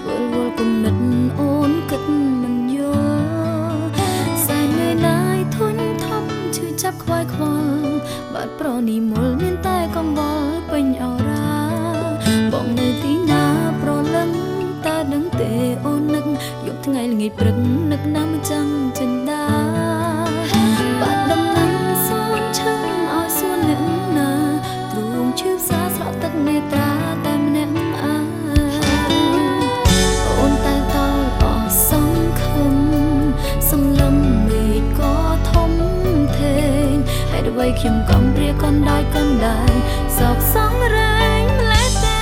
វល់គុណនិតអូនគិតមិនយល់សែនមេណាយធុញធំឈឺចាប់ខ្វាយខ្វល់បាត់ប្រនីមលមានតែកង្វល់ពេញអរ៉ាបងនៅទីណាប្រលឹងតើដឹងទេអូននឹកយកថ្ងៃល្ងាចព្រឹកនឹកណាស់មិនចង់ចិនដាបាត់ដំណឹងសួនឈឹងឲ្យសួនអ្នកណាទ្រូងឈឺផ្សាស្រក់ទឹកនេត្រាតែម្នាក់អូនតែតល់អស់សង្ឃឹមសំឡឹមមេឃក៏ធំធេងហើយអ្វីខ្ញុំកំព្រាកណ្ដាច់កណ្ដាលសោកសងរែងម្លេះទេ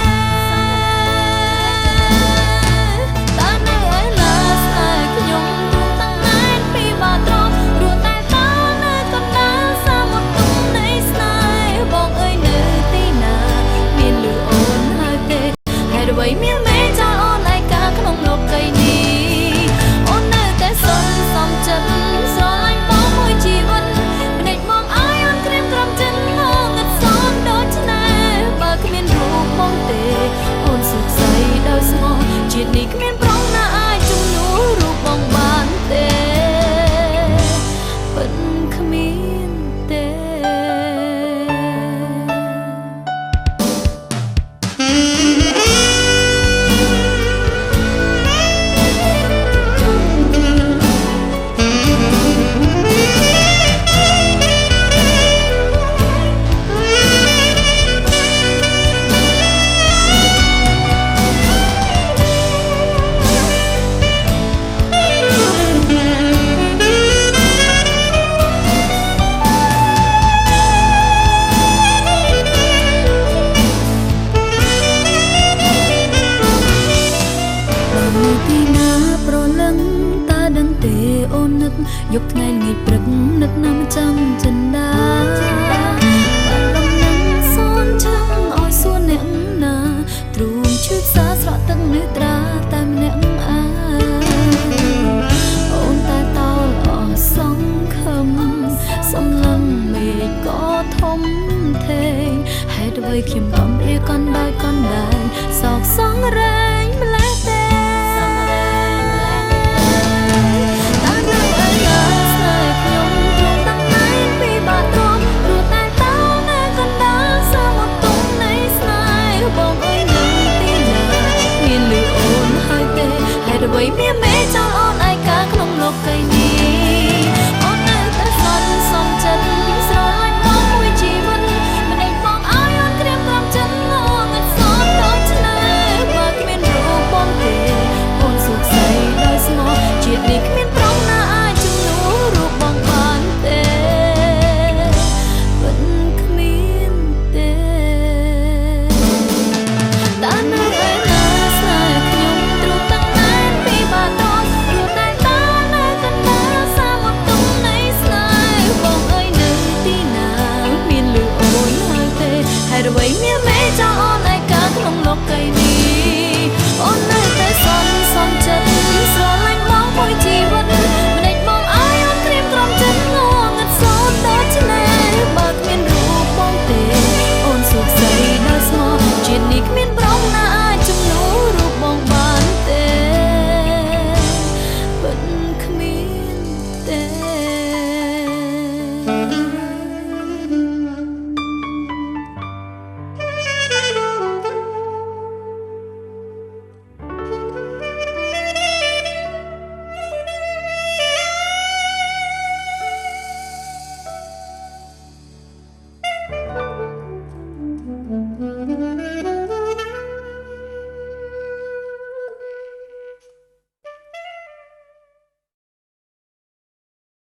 តានៅឯឡាស្នេហ៍ខ្ញុំទ្រូងតាំងណែនពីបាត្រប់រួចតែតនៅកណ្ដាលសាមុតទុំនៃស្នេហ៍បងអើយនៅទីណាមានលឺអូនហើយទេហើយអ្វីមានមេចោលអូនឯកាក្នុងលោកីនេះអូននៅតែសន្សំចិត្តស្រឡាញ់បងមួយជីវិតភ្នែកមកឲ្យអូនក្រៀមក្រំចិត្តងងឹតសនដូចឆ្នេរបើគ្មានរូបបងទេអូនសុខស្អីដោយស្មោះជាតិនេះគ្មានប្រងណាអាចជំនួសរូបបងបានទេពិតគ្មានទេ ទីណាប្រលឹងតើដឹងទេអូននឹកយកថ្ងៃល្ងាចព្រឹកនឹកណាស់មិនចង់ចិនដាបាត់លំនឹងសួនឈឹងឲ្យសួនអ្នកណាទ្រូងឈឺផ្សាស្រក់ទឹកនេត្រាតែម្នាក់អូនតែតល់អស់សង្ឃឹមសំឡឹងមេឃក៏ធំធេងហេតុអ្វីខ្ញុំកំព្រាកណ្ដា